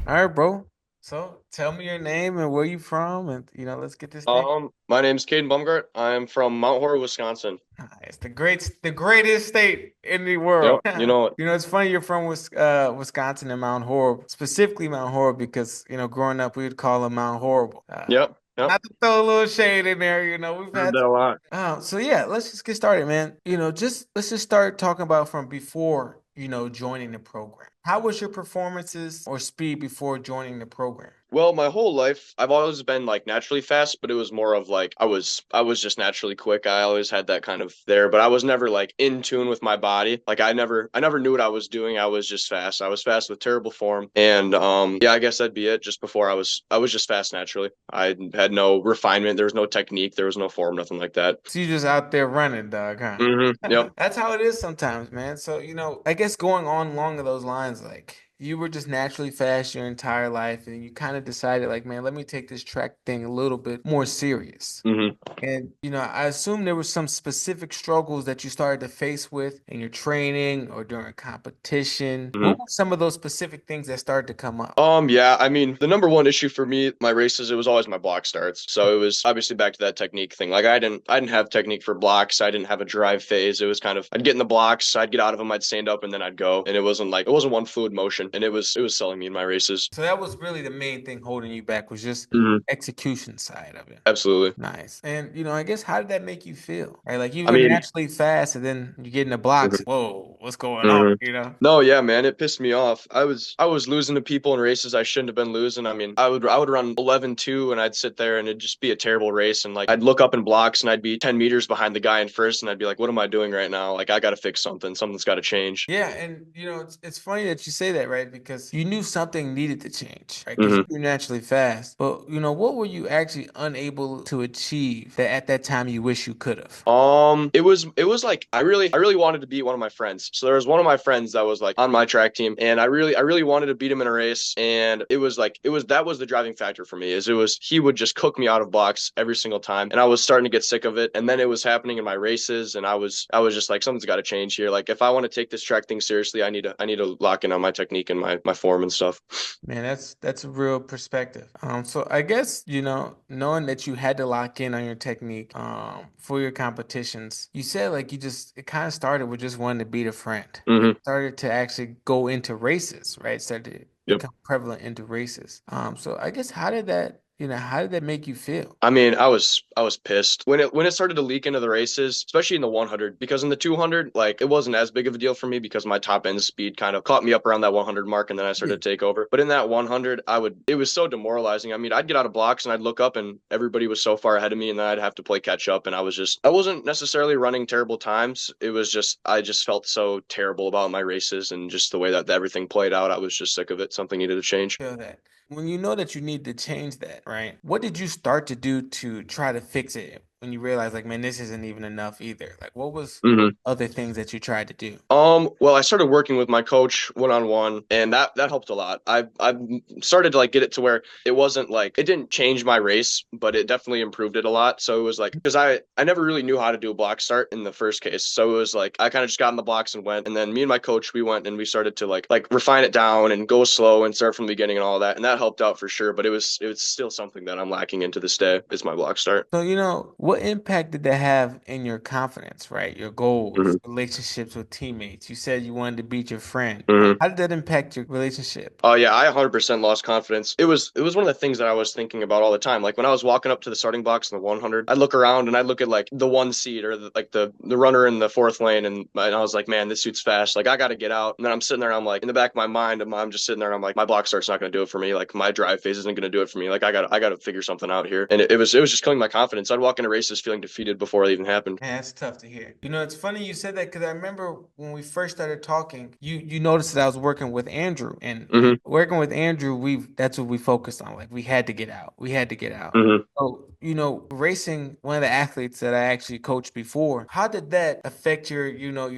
All right, bro. So tell me your name and where you from, and let's get this thing. My name's Kaden Bumgart. I'm from Mount Horror, Wisconsin. It's the greatest state in the world. Yep, you know, It's funny you're from Wisconsin and Mount Horrible, specifically Mount Horrible, because growing up we would call him Mount Horrible. yep. Not to throw a little shade in there, we've Heard had. that a lot. So yeah, let's just get started, man. Just let's just start talking about from before, joining the program. How was your performances or speed before joining the program? Well, my whole life, I've always been like naturally fast, but it was more of like I was just naturally quick. I always had that kind of there, but I was never like in tune with my body. Like I never knew what I was doing. I was just fast. I was fast with terrible form. And yeah, I guess that'd be it. Just before I was just fast naturally. I had no refinement. There was no technique. There was no form, nothing like that. So you just out there running, dog, huh? Yep. That's how it is sometimes, man. So, I guess going on along those lines, like you were just naturally fast your entire life, and you kind of decided, like, man, let me take this track thing a little bit more serious. hmm And, I assume there were some specific struggles that you started to face with in your training or during competition. What hmm were some of those specific things that started to come up? Yeah, I mean, the number one issue for me, my races, it was always my block starts. So it was obviously back to that technique thing. Like I didn't have technique for blocks. I didn't have a drive phase. It was kind of, I'd get in the blocks, I'd get out of them, I'd stand up, and then I'd go. And it wasn't one fluid motion, and it was selling me in my races. So that was really the main thing holding you back, was just hmm execution side of it. Absolutely. Nice. And I guess, how did that make you feel? Right? Like, you I were mean, naturally fast and then you get in the blocks. Whoa, what's going on? hmm You know? No, yeah, man, it pissed me off. I was losing to people in races I shouldn't have been losing. I mean, I would run 11-2 and I'd sit there and it'd just be a terrible race and like I'd look up in blocks and I'd be 10 meters behind the guy in first and I'd be like, what am I doing right now? Like I got to fix something. Something's got to change. Yeah, and it's funny that you say that, right? Because you knew something needed to change, right? Because hmm you're naturally fast. But what were you actually unable to achieve that at that time you wish you could have? it was like I really wanted to beat one of my friends. So there was one of my friends that was like on my track team, and I really wanted to beat him in a race. And it was like that was the driving factor for me. Is it was he would just cook me out of blocks every single time, and I was starting to get sick of it. And then it was happening in my races, and I was just like something's got to change here. Like if I want to take this track thing seriously, I need to lock in on my technique and my form and stuff. Man, that's a real perspective. So I guess, knowing that you had to lock in on your technique for your competitions, you said, like, it kind of started with just wanting to beat a friend. It hmm started to actually go into races, right? Started to Yep. become prevalent into races. So I guess, how did that make you feel? I mean, I was pissed when it started to leak into the races, especially in the 100, because in the 200, like it wasn't as big of a deal for me because my top end speed kind of caught me up around that 100 mark, and then I Yeah. started to take over. But in that 100, it was so demoralizing. I mean, I'd get out of blocks and I'd look up and everybody was so far ahead of me, and then I'd have to play catch up, and I wasn't necessarily running terrible times. It was just I just felt so terrible about my races and just the way that everything played out. I was just sick of it. Something needed to change. Feel that. When you know that you need to change that, right? What did you start to do to try to fix it when you realized, like, man, this isn't even enough either? Like, what was other things that you tried to do? Well, I started working with my coach one on one, and that helped a lot. I've started to like get it to where it wasn't like it didn't change my race, but it definitely improved it a lot. So it was like because I never really knew how to do a block start in the first case, so it was like I kind of just got in the blocks and went, and then me and my coach we went and we started to like refine it down and go slow and start from the beginning and all that, and that helped out for sure. But it was still something that I'm lacking into this day is my block start. So, what impact did that have in your confidence, right? Your goals, hmm relationships with teammates. You said you wanted to beat your friend. hmm How did that impact your relationship? Oh yeah, I 100% lost confidence. It was one of the things that I was thinking about all the time. Like when I was walking up to the starting blocks in the 100, I'd look around and I'd look at like the one seat or like the runner in the fourth lane, and I was like, man, this suit's fast. Like I got to get out. And then I'm sitting there, and I'm like, in the back of my mind, I'm just sitting there, and I'm like, my block start's not going to do it for me. Like my drive phase isn't going to do it for me. Like I got to figure something out here. And it was just killing my confidence. I'd walk into races feeling defeated before it even happened. Man, that's tough to hear. It's funny you said that, because I remember when we first started talking, you noticed that I was working with Andrew, and hmm working with Andrew, that's what we focused on. Like, we had to get out. We had to get out. hmm So racing one of the athletes that I actually coached before, how did that affect your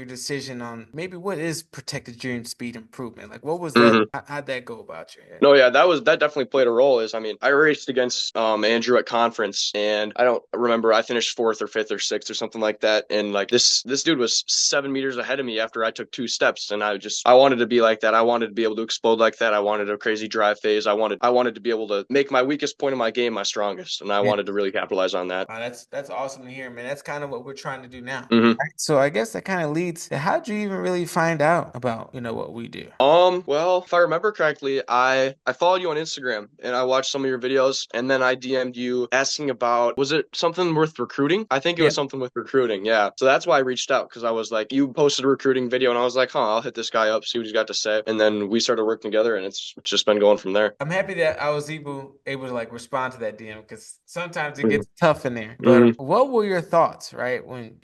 decision on maybe what is protected during speed improvement? Like, what was that? Mhm. How'd that go about your head? No, yeah, that definitely played a role. I raced against Andrew at conference, and I don't remember. I finished fourth or fifth or sixth or something like that. And like this dude was 7 meters ahead of me after I took two steps, and I wanted to be like that. I wanted to be able to explode like that. I wanted a crazy drive phase. I wanted to be able to make my weakest point of my game my strongest, and I Yeah. wanted to really capitalize on that. That's awesome to hear, man. That's kind of what we're trying to do now. hmm Right? So I guess that kind of leads to how'd you even really find out about, what we do? Well, if I remember correctly, I followed you on Instagram and I watched some of your videos and then I DM'd you asking about was it something worth recruiting? I think it Yeah. was something with recruiting, yeah. So that's why I reached out because I was like, you posted a recruiting video and I was like, I'll hit this guy up, see what he's got to say. And then we started working together and it's just been going from there. I'm happy that I was able to like respond to that DM because sometimes it hmm gets tough in there. But hmm what were your thoughts, right, when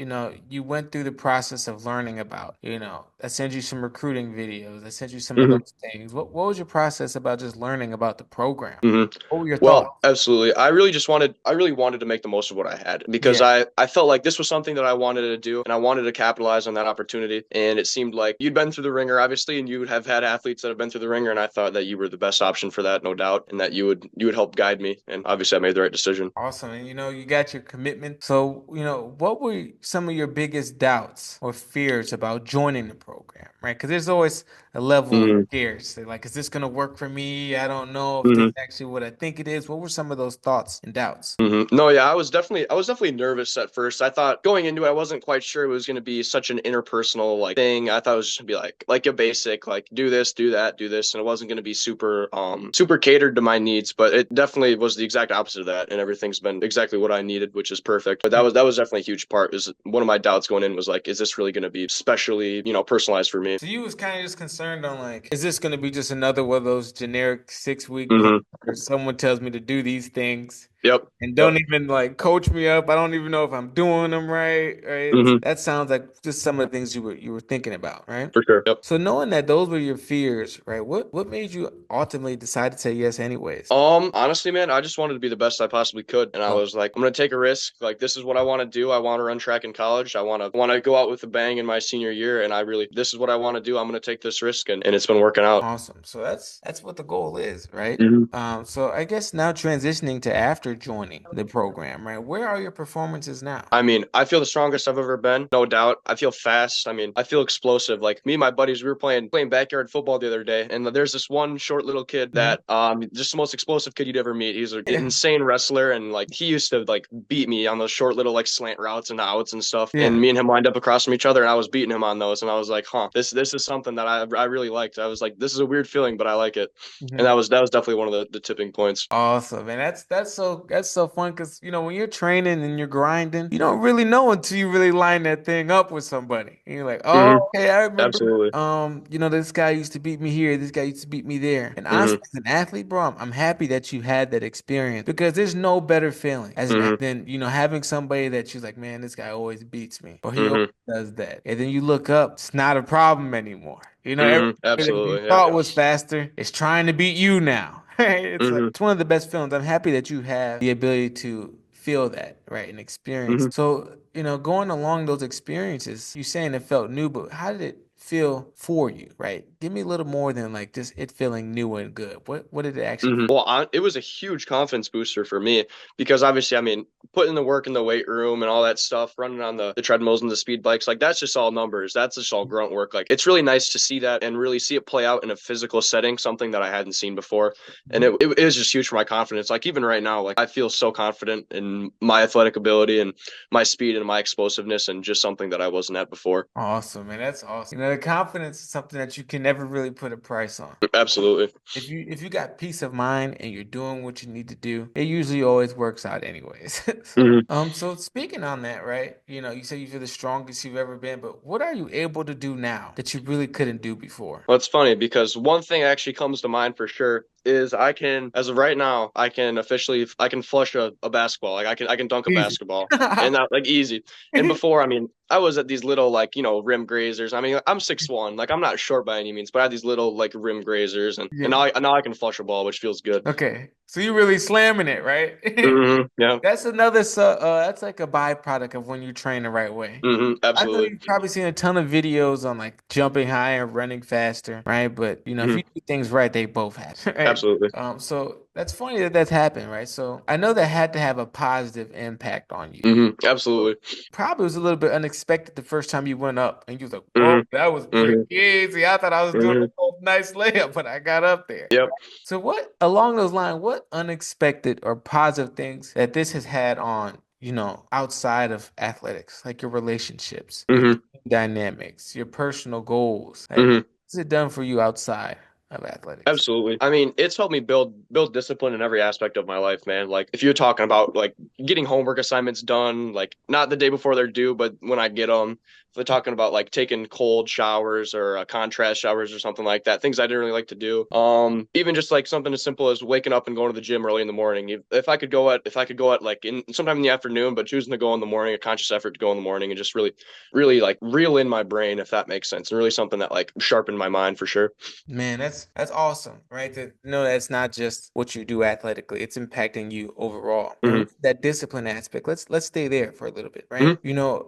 you went through the process of learning about, I sent you some recruiting videos, I sent you some of hmm those things. What was your process about just learning about the program? hmm What were your thoughts? Well, absolutely. I really wanted to make the most of what I had because Yeah. I felt like this was something that I wanted to do and I wanted to capitalize on that opportunity. And it seemed like you'd been through the ringer, obviously, and you would have had athletes that have been through the ringer. And I thought that you were the best option for that, no doubt, and that you would help guide me. And obviously, I made the right decision. Awesome. And you got your commitment. So, what were some of your biggest doubts or fears about joining the program, right? Because there's always a level of hmm fears. Say, like, is this going to work for me? I don't know if this hmm is actually what I think it is. What were some of those thoughts and doubts? No, yeah, I was definitely nervous at first. I thought going into it, I wasn't quite sure it was going to be such an interpersonal like thing. I thought it was just gonna be like a basic like do this, do that, do this, and it wasn't going to be super catered to my needs. But it definitely was the exact opposite of that, and everything's been exactly what I needed, which is perfect. But that was definitely a huge part. Is one of my doubts going in was like, is this really going to be specially personalized for me? So you was kind of just concerned on like, is this going to be just another one of those generic 6 week programs hmm where someone tells me to do these things Yep. and Yep. don't even like coach me up. I don't even know if I'm doing them right. Right. hmm That sounds like just some of the things you were thinking about, right? For sure. Yep. So knowing that those were your fears, right? What made you ultimately decide to say yes anyways? Honestly, man, I just wanted to be the best I possibly could, and I Oh, was like, I'm gonna take a risk. Like, this is what I want to do. I want to run track in college. I want to go out with a bang in my senior year, and this is what I want to do. I'm gonna take this risk, and it's been working out. awesome. So that's what the goal is, right? hmm So I guess now transitioning to after joining the program, right? Where are your performances now? I mean, I feel the strongest I've ever been, no doubt. I feel fast. I mean, I feel explosive. Like me and my buddies, we were playing backyard football the other day, and there's this one short little kid Mhm. that just the most explosive kid you'd ever meet. He's an Yeah. insane wrestler, and like he used to like beat me on those short little like slant routes and outs and stuff. And Yeah. me and him lined up across from each other, and I was beating him on those, and I was like, this is something that I really liked. I was like, this is a weird feeling, but I like it, and Mhm. that was definitely one of the tipping points. Awesome. And that's so fun because when you're training and you're grinding, you don't really know until you really line that thing up with somebody. And you're like, oh, hmm okay, I remember. Absolutely. This guy used to beat me here, this guy used to beat me there. And honestly, hmm as an athlete, bro, I'm happy that you had that experience because there's no better feeling as an hmm than having somebody that you're like, man, this guy always beats me. Or he always hmm does that. And then you look up, it's not a problem anymore. Everybody that you Absolutely. Yeah. thought was faster is trying to beat you now. It's like hmm it's one of the best films. I'm happy that you have the ability to feel that, right, and experience. hmm So, going along those experiences, you saying it felt new, but how did it feel for you, right? Give me a little more than like just it feeling new and good. What did it actually feel? Well, it was a huge confidence booster for me because obviously, I mean, putting the work in the weight room and all that stuff, running on the treadmills and the speed bikes, like that's just all numbers. That's just all grunt work. Like it's really nice to see that and really see it play out in a physical setting, something that I hadn't seen before. And Mhm. it is just huge for my confidence. Like even right now, like I feel so confident in my athletic ability and my speed and my explosiveness and just something that I wasn't at before. Awesome, man. That's awesome. The confidence is something that you can never really put a price on. Absolutely. If you got peace of mind and you're doing what you need to do, it usually always works out anyways. hmm So speaking on that, right? You say you feel the strongest you've ever been, but what are you able to do now that you really couldn't do before? Well, it's funny because one thing actually comes to mind for sure is I can, as of right now, I can flush a basketball. Like I can dunk a Easy. basketball and that like easy. And before, I mean, I was at these little like, rim grazers. I mean, I'm 6'1", like I'm not short by any means, but I had these little like rim grazers, and Yeah. now I can flush a ball, which feels good. Okay. So you really slamming it, right? Yeah. That's another that's like a byproduct of when you train the right way. I know Absolutely. you've probably seen a ton of videos on like jumping high and running faster, right? But if hmm you do things right, they both happen, right? Absolutely. So that's funny that that's happened, right? So I know that had to have a positive impact on you. Absolutely. Probably was a little bit unexpected the first time you went up, and you was like, "Whoa, hmm that was pretty hmm easy." I thought I was doing hmm a nice layup, but I got up there. Yep. So what along those lines, what unexpected or positive things that this has had on, outside of athletics, like your relationships, your hmm team dynamics, your personal goals? Like, hmm what's it done for you outside of athletics? Absolutely. I mean, it's helped me build discipline in every aspect of my life, man. Like if you're talking about like getting homework assignments done, like not the day before they're due, but when I get them. If they're talking about like taking cold showers or contrast showers or something like that, things I didn't really like to do. Even just like something as simple as waking up and going to the gym early in the morning. If I could go at like in sometime in the afternoon, but choosing to go in the morning, a conscious effort to go in the morning and just really like reel in my brain, if that makes sense, and really something that like sharpened my mind for sure. Man, that's awesome, right? To know that's not just what you do athletically, it's impacting you overall. And hmm with that discipline aspect, let's stay there for a little bit, right? hmm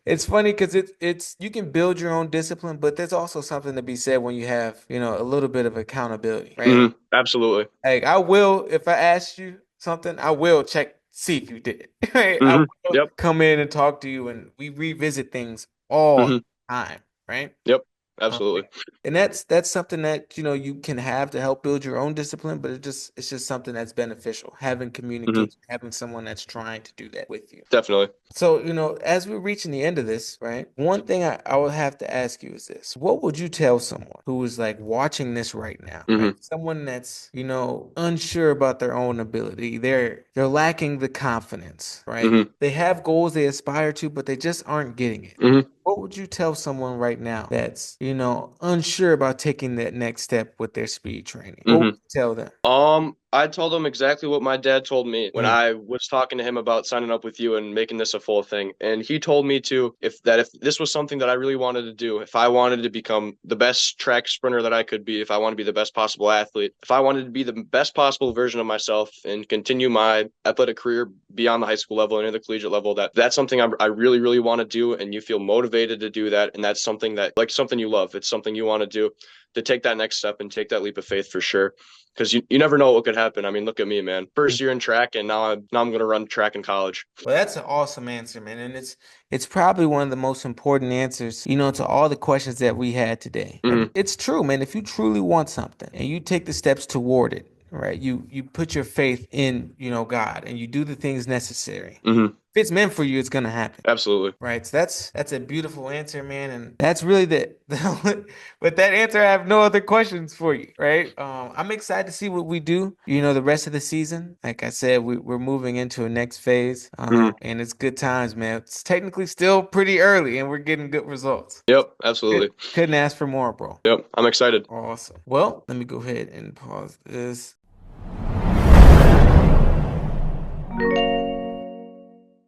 It's funny because it's you can build your own discipline, but there's also something to be said when you have, a little bit of accountability, right? Absolutely. Like I will, if I ask you something, I will check, see if you did it. Right? I will Yep. come in and talk to you and we revisit things all the hmm time, right? Yep. Um, Absolutely. and that's something that you can have to help build your own discipline, but it's just something that's beneficial. Having hmm communication, having someone that's trying to do that with you. Definitely. So, as we're reaching the end of this, right? One thing I would have to ask you is this. What would you tell someone who is like watching this right now, right? hmm Someone that's, unsure about their own ability. They're lacking the confidence, right? hmm They have goals they aspire to, but they just aren't getting it. hmm What would you tell someone right now that's, unsure about taking that next step with their speed training? What would hmm you tell them? I told him exactly what my dad told me when Mm, I was talking to him about signing up with you and making this a full thing. And he told me to, if this was something that I really wanted to do, if I wanted to become the best track sprinter that I could be, if I want to be the best possible athlete, if I wanted to be the best possible version of myself and continue my athletic career beyond the high school level and into the collegiate level, that's something I really, really want to do. And you feel motivated to do that. And that's something that like something you love. It's something you want to do, to take that next step and take that leap of faith for sure, because you never know what could happen. I mean, look at me, man. First year in track, and now I'm going to run track in college. Well, that's an awesome answer, man. And it's probably one of the most important answers, to all the questions that we had today. And hmm it's true, man. If you truly want something and you take the steps toward it, right? You put your faith in, God and you do the things necessary. hmm If it's meant for you, it's gonna happen. Absolutely. Right. So that's a beautiful answer, man. And that's really with that answer, I have no other questions for you, right? I'm excited to see what we do, the rest of the season. Like I said, we're moving into a next phase. hmm And it's good times, man. It's technically still pretty early and we're getting good results. Yep. Absolutely. Couldn't ask for more, bro. Yep. I'm excited. Awesome. Well, let me go ahead and pause this.